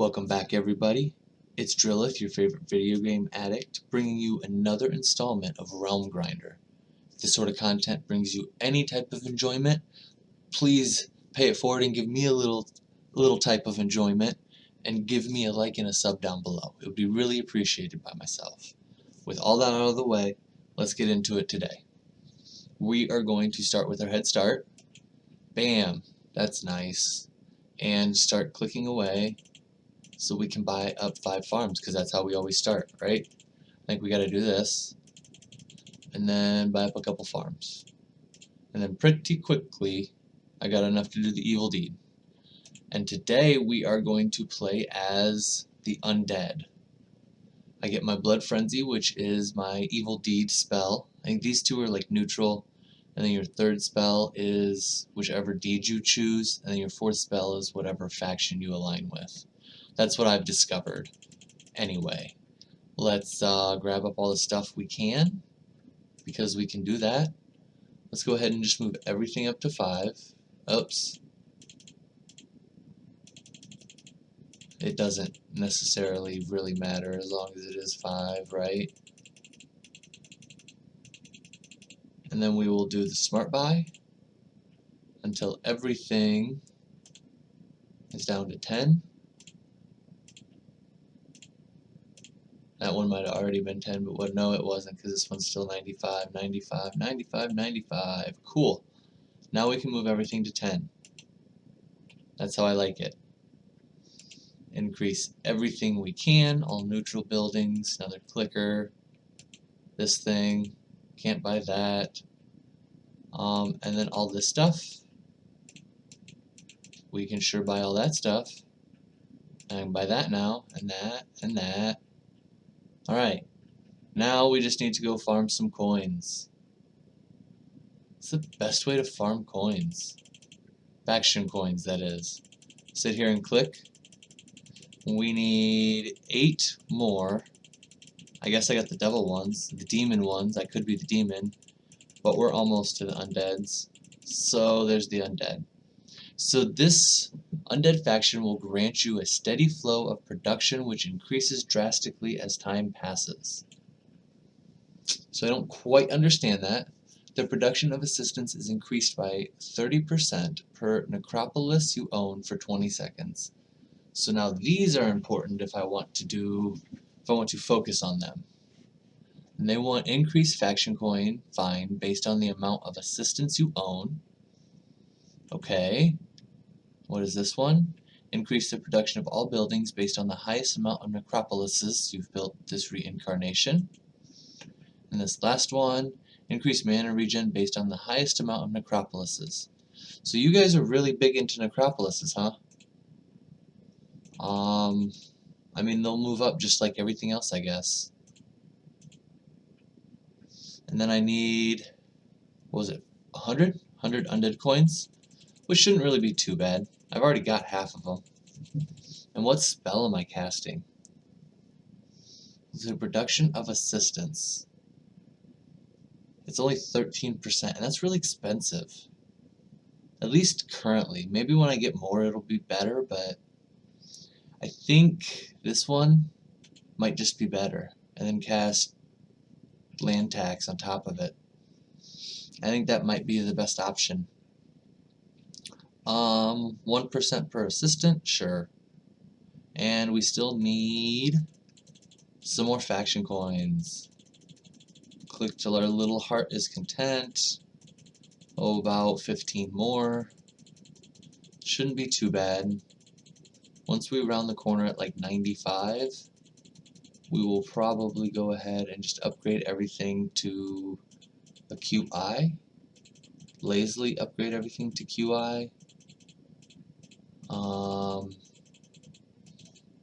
Welcome back, everybody. It's Drillith, your favorite video game addict, bringing you another installment of Realm Grinder. If this sort of content brings you any type of enjoyment, please pay it forward and give me a little type of enjoyment, and give me a like and a sub down below. It would be really appreciated by myself. With all that out of the way, let's get into it today. We are going to start with our head start. Bam, that's nice. And start clicking away so we can buy up 5 farms, because that's how we always start, right? I think we got to do this and then buy up a couple farms, and then pretty quickly I got enough to do the evil deed. And today we are going to play as the Undead. I get my Blood Frenzy, which is my evil deed spell. I think these two are like neutral, and then your third spell is whichever deed you choose, and then your fourth spell is whatever faction you align with. That's what I've discovered. Anyway, let's grab up all the stuff we can, because we can do that. Let's go ahead and just move everything up to 5. Oops. It doesn't necessarily really matter as long as it is 5, right? And then we will do the smart buy until everything is down to 10. That one might have already been 10, but no, it wasn't, because this one's still 95, 95, 95, 95. Cool. Now we can move everything to 10. That's how I like it. Increase everything we can, all neutral buildings, another clicker, this thing, can't buy that, and then all this stuff, we can sure buy all that stuff. I can buy that now, and that, and that. Alright, now we just need to go farm some coins. What's the best way to farm coins? Faction coins, that is. Sit here and click. We need 8 more. I guess I got the devil ones, the demon ones. I could be the demon, but we're almost to the undeads. So there's the undead. So this undead faction will grant you a steady flow of production, which increases drastically as time passes. So I don't quite understand that. The production of assistance is increased by 30% per necropolis you own for 20 seconds. So now these are important if I want to focus on them. And they want increased faction coin, fine, based on the amount of assistance you own. Okay. What is this one? Increase the production of all buildings based on the highest amount of necropolises you've built this reincarnation. And this last one, increase mana regen based on the highest amount of necropolises. So you guys are really big into necropolises, huh? I mean, they'll move up just like everything else, I guess. And then I need, what was it, 100 undead coins? Which shouldn't really be too bad. I've already got half of them. And what spell am I casting? The production of assistance. It's only 13%, and that's really expensive. At least currently. Maybe when I get more it'll be better, but I think this one might just be better. And then cast land tax on top of it. I think that might be the best option. 1% per assistant, sure. And we still need some more faction coins. Click till our little heart is content. Oh, about 15 more. Shouldn't be too bad. Once we round the corner at like 95, we will probably go ahead and just upgrade everything to a QI. Lazily upgrade everything to QI.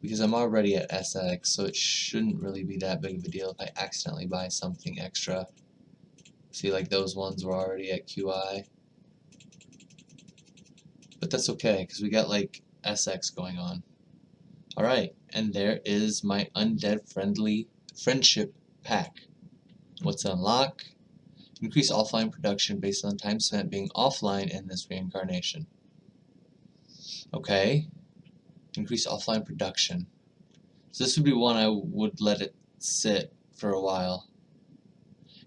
Because I'm already at SX, so it shouldn't really be that big of a deal if I accidentally buy something extra. See, like those ones were already at QI. But that's okay, because we got like SX going on. Alright, and there is my Undead Friendship Pack. What's to unlock? Increase offline production based on time spent being offline in this reincarnation. Okay. Increase offline production. So this would be one I would let it sit for a while.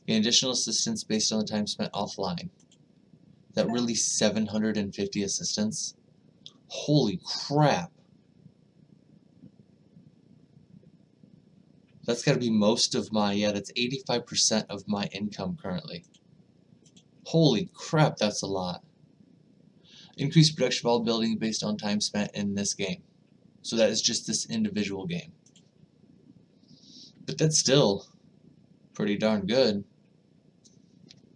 Gain additional assistance based on the time spent offline. That really 750 assistance? Holy crap! That's gotta be most of my, yeah, that's 85% of my income currently. Holy crap, that's a lot. Increase production of all buildings based on time spent in this game. So that is just this individual game. But that's still pretty darn good.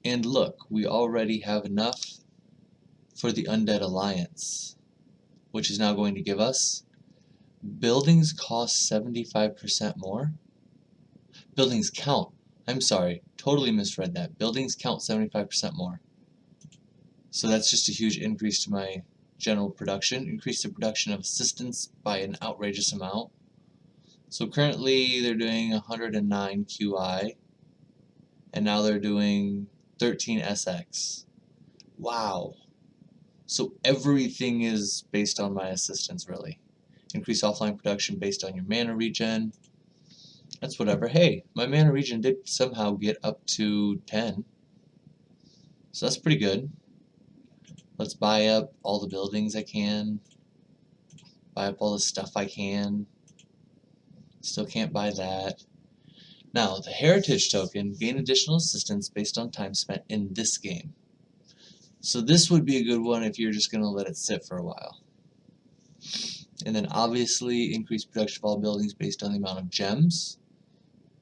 And look, we already have enough for the Undead Alliance, which is now going to give us buildings cost 75% more. Buildings count. I'm sorry, totally misread that. Buildings count 75% more. So that's just a huge increase to my general production. Increase the production of assistance by an outrageous amount. So currently they're doing 109 QI, and now they're doing 13 SX. Wow. So everything is based on my assistance, really. Increase offline production based on your mana regen. That's whatever. Hey, my mana regen did somehow get up to 10. So that's pretty good. Let's buy up all the buildings I can. Buy up all the stuff I can. Still can't buy that. Now, the heritage token, gain additional assistance based on time spent in this game. So this would be a good one if you're just going to let it sit for a while. And then obviously increase production of all buildings based on the amount of gems.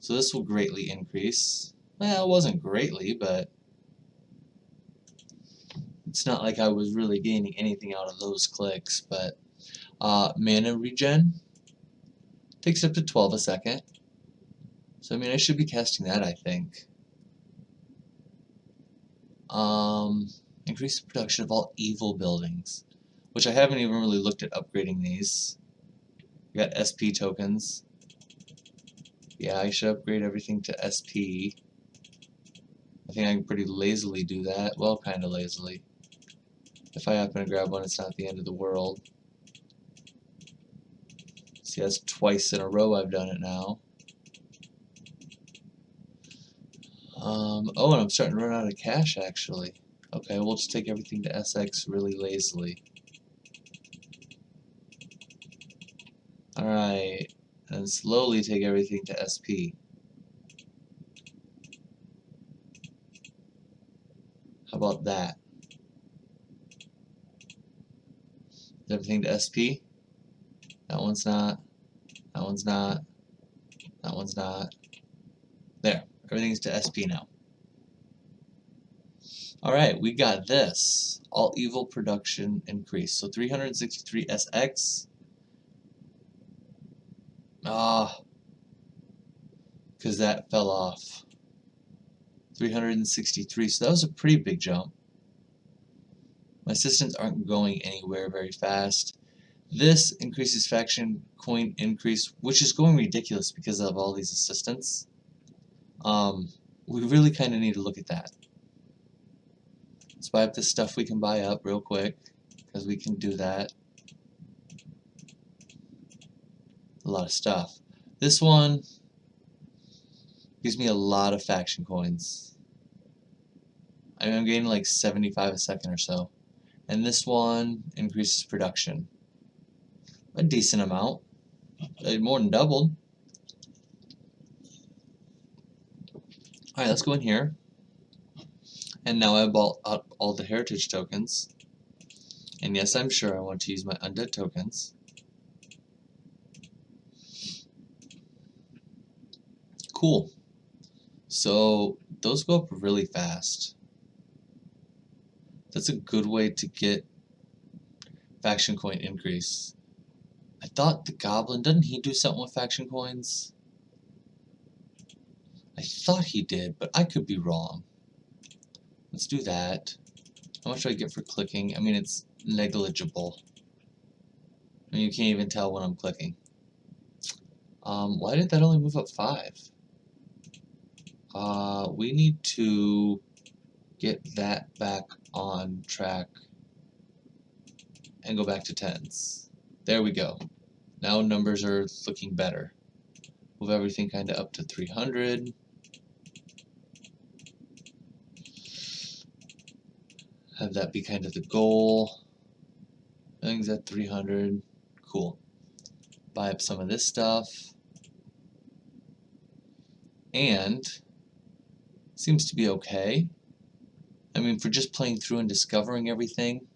So this will greatly increase. Well, it wasn't greatly, but it's not like I was really gaining anything out of those clicks. But mana regen takes up to 12 a second. So I mean, I should be casting that, I think. Increase the production of all evil buildings, which I haven't even really looked at upgrading these. We got SP tokens. Yeah, I should upgrade everything to SP. I think I can pretty lazily do that. Well, kind of lazily. If I happen to grab one, it's not the end of the world. See, that's twice in a row I've done it now. Oh, and I'm starting to run out of cash, actually. Okay, we'll just take everything to SX really lazily. Alright, and slowly take everything to SP. How about that? Everything to SP? That one's not. That one's not. That one's not. There. Everything's to SP now. Alright, we got this. All evil production increase. So 363 SX. Because that fell off. 363. So that was a pretty big jump. My assistants aren't going anywhere very fast. This increases faction coin increase, which is going ridiculous because of all these assistants. We really kind of need to look at that. Let's buy up this stuff we can buy up real quick, because we can do that. A lot of stuff. This one gives me a lot of faction coins. I mean, I'm getting like 75 a second or so. And this one increases production. A decent amount. More than doubled. Alright, let's go in here. And now I bought out all the heritage tokens. And yes, I'm sure I want to use my undead tokens. Cool. So those go up really fast. That's a good way to get faction coin increase. I thought the goblin, doesn't he do something with faction coins? I thought he did, but I could be wrong. Let's do that. How much do I get for clicking? I mean, it's negligible. I mean, you can't even tell when I'm clicking. Why did that only move up 5? We need to get that back on track and go back to 10s. There we go. Now numbers are looking better. Move everything kind of up to 300. Have that be kind of the goal. Everything's at 300. Cool. Buy up some of this stuff. And seems to be okay. I mean, for just playing through and discovering everything,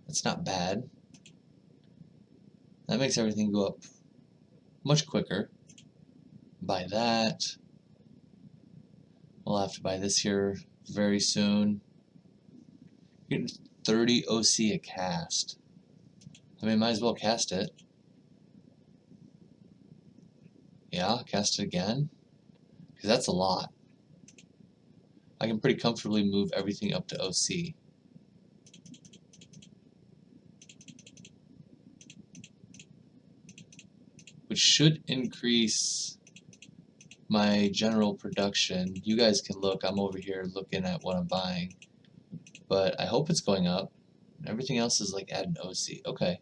that's not bad. That makes everything go up much quicker. Buy that. We'll have to buy this here very soon. Getting 30 OC a cast. I mean, might as well cast it. Yeah, cast it again. Because that's a lot. I can pretty comfortably move everything up to OC. Which should increase my general production. You guys can look. I'm over here looking at what I'm buying. But I hope it's going up. Everything else is like adding OC. Okay.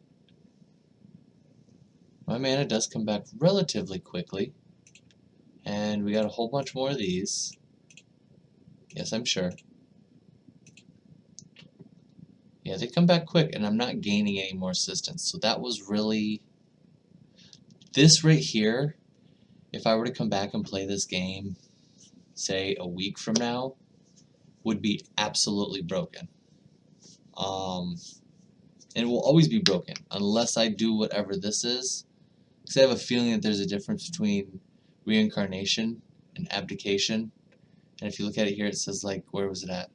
My mana does come back relatively quickly. And we got a whole bunch more of these. Yes, I'm sure. Yeah, they come back quick, and I'm not gaining any more assistance. So that was really... This right here, if I were to come back and play this game, say a week from now, would be absolutely broken. And it will always be broken, unless I do whatever this is. Because I have a feeling that there's a difference between reincarnation and abdication. And if you look at it here, it says, like, where was it at?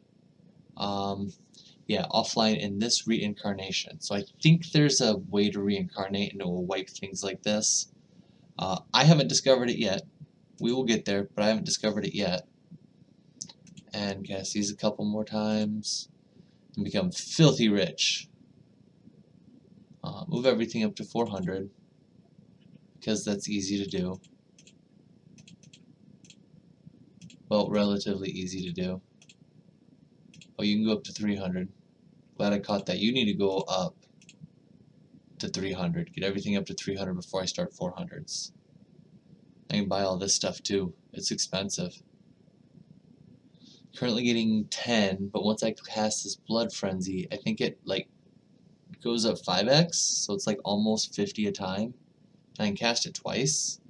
Yeah, offline in this reincarnation. So I think there's a way to reincarnate and it will wipe things like this. I haven't discovered it yet. We will get there, but I haven't discovered it yet. And cast these a couple more times and become filthy rich. Move everything up to 400 because that's easy to do. Well, relatively easy to do. Oh, you can go up to 300. Glad I caught that. You need to go up to 300. Get everything up to 300 before I start 400s. I can buy all this stuff too. It's expensive. Currently getting 10, but once I cast this Blood Frenzy, I think it like goes up 5x, so it's like almost 50 a time. I can cast it twice.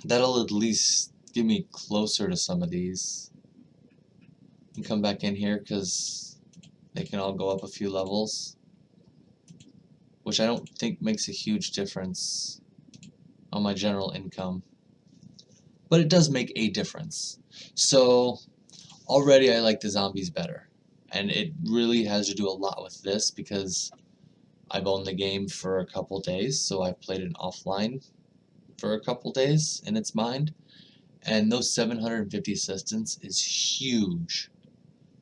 That'll at least get me closer to some of these. And come back in here because they can all go up a few levels, which I don't think makes a huge difference on my general income, but it does make a difference. So already I like the zombies better, and it really has to do a lot with this because I've owned the game for a couple days, so I've played it offline for a couple days in its mind, and those 750 assistance is huge.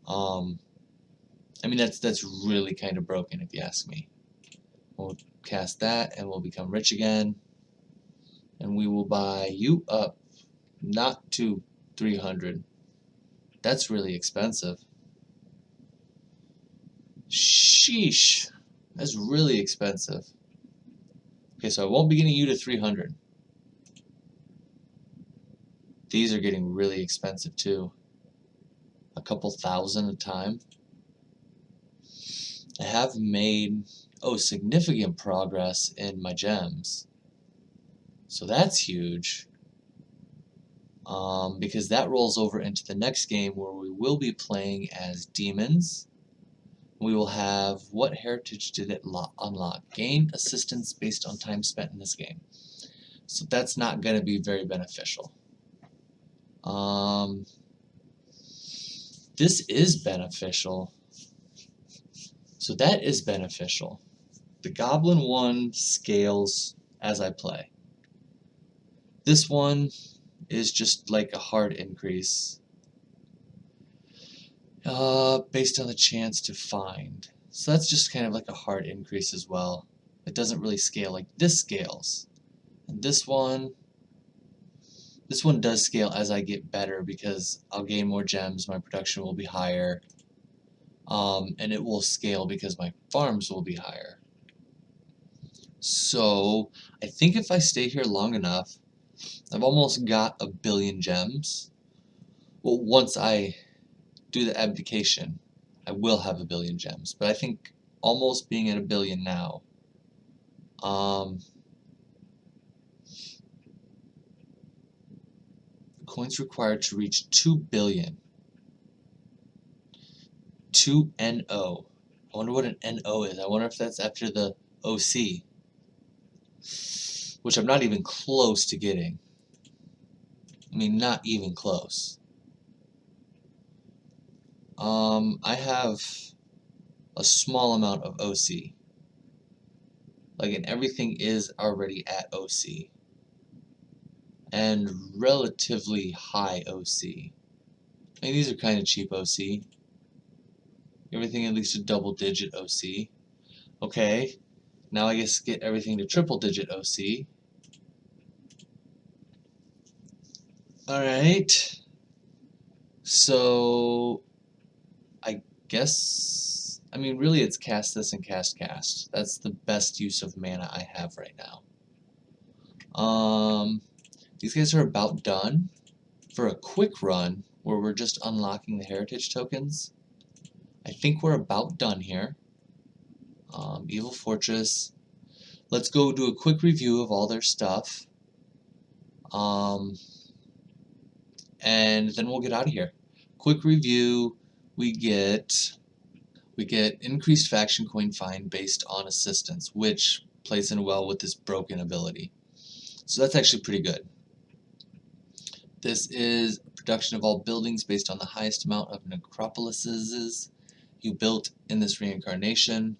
I mean, that's really kind of broken if you ask me. We'll cast that and we'll become rich again, and we will buy you up not to 300. That's really expensive. Sheesh, that's really expensive. Okay, so I won't be getting you to 300. These are getting really expensive too. A couple thousand a time. I have made, significant progress in my gems. So that's huge. Because that rolls over into the next game where we will be playing as demons. We will have, what heritage did it unlock? Gain assistance based on time spent in this game. So that's not going to be very beneficial. This is beneficial. So that is beneficial. The Goblin one scales as I play. This one is just like a hard increase based on the chance to find. So that's just kind of like a hard increase as well. It doesn't really scale like this scales. And this one does scale as I get better because I'll gain more gems, my production will be higher, and it will scale because my farms will be higher. So I think if I stay here long enough, I've almost got 1,000,000,000 gems. Well, once I do the abdication, I will have 1,000,000,000 gems. But I think almost being at 1,000,000,000 now. Coins required to reach 2,000,000,000. 2NO. I wonder what an NO is. I wonder if that's after the OC, which I'm not even close to getting. I mean, not even close. I have a small amount of OC. Like, and everything is already at OC. And relatively high OC. I mean, these are kind of cheap OC. Everything at least a double-digit OC. Okay, now I guess get everything to triple-digit OC. Alright. So, I guess, I mean, really it's cast this and cast. That's the best use of mana I have right now. These guys are about done. For a quick run, where we're just unlocking the heritage tokens, I think we're about done here. Evil Fortress. Let's go do a quick review of all their stuff. And then we'll get out of here. Quick review, we get increased faction coin find based on assistance, which plays in well with this broken ability. So that's actually pretty good. This is production of all buildings based on the highest amount of necropolises you built in this reincarnation.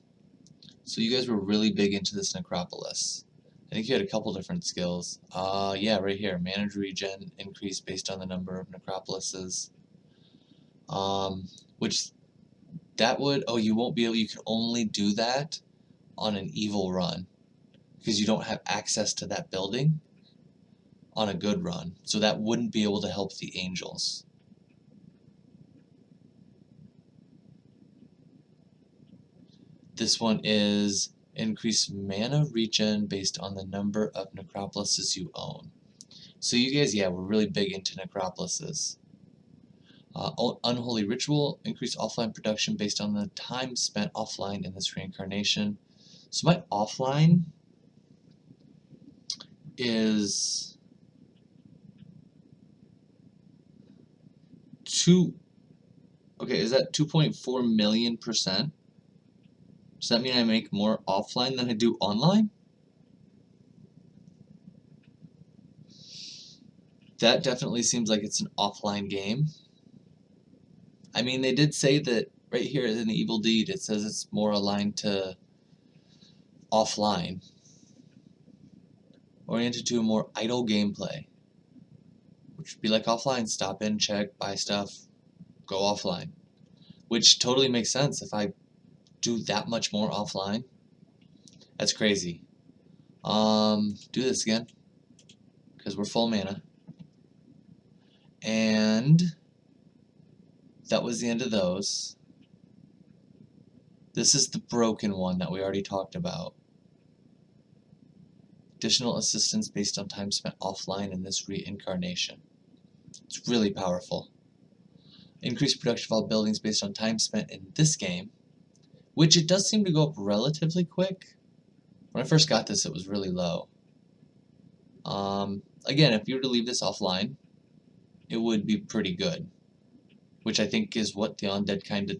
So you guys were really big into this necropolis. I think you had a couple different skills. Yeah, right here. Manage regen increase based on the number of necropolises. Which that would, oh, you won't be able, you can only do that on an evil run because you don't have access to that building on a good run. So that wouldn't be able to help the angels. This one is increase mana regen based on the number of necropolises you own. So you guys, yeah, we're really big into necropolises. Unholy Ritual, increase offline production based on the time spent offline in this reincarnation. So my offline is is that 2.4 million%? Does that mean I make more offline than I do online? That definitely seems like it's an offline game. I mean, they did say that right here in the Evil Deed, it says it's more aligned to offline, oriented to a more idle gameplay, which would be like offline, stop in, check, buy stuff, go offline, which totally makes sense if I do that much more offline. That's crazy. Do this again, because we're full mana. And that was the end of those. This is the broken one that we already talked about. Additional assistance based on time spent offline in this reincarnation. It's really powerful. Increased production of all buildings based on time spent in this game, which it does seem to go up relatively quick. When I first got this, it was really low. Again, if you were to leave this offline, it would be pretty good, which I think is what the Undead kind of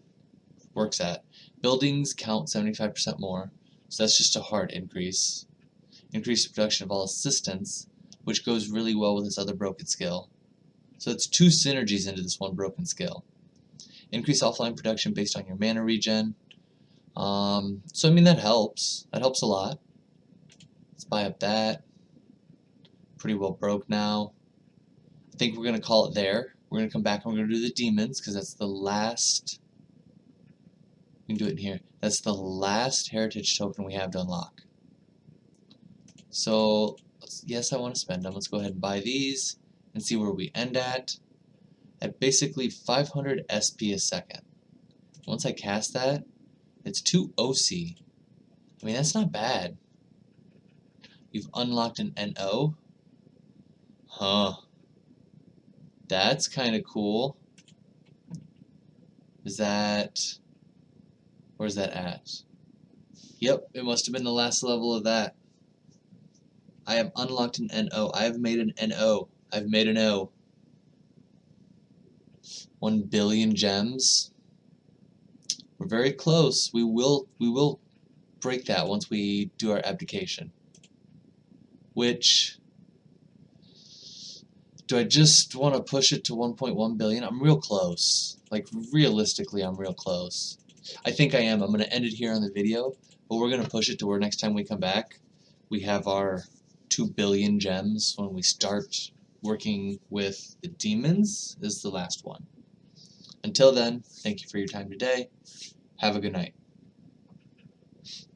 works at. Buildings count 75% more, so that's just a hard increase. Increase production of all assistance, which goes really well with this other broken skill. So it's two synergies into this one broken skill. Increase offline production based on your mana regen. So I mean that helps. That helps a lot. Let's buy up that. Pretty well broke now. I think we're going to call it there. We're going to come back and we're going to do the demons because that's the last. We can do it in here. That's the last heritage token we have to unlock. So yes, I want to spend them. Let's go ahead and buy these and see where we end at basically 500 SP a second. Once I cast that, it's 2 OC. I mean, that's not bad. You've unlocked an NO? Huh. That's kind of cool. Is that... Where's that at? Yep, it must have been the last level of that. I have unlocked an NO. I have made an NO. I've made an O. 1 billion gems. We're very close. We will break that once we do our abdication. Which... Do I just want to push it to 1.1 billion? I'm real close. Like, realistically, I'm real close. I think I am. I'm going to end it here on the video, but we're going to push it to where next time we come back, we have our 2 billion gems when we start working with the demons is the last one. Until then, thank you for your time today. Have a good night.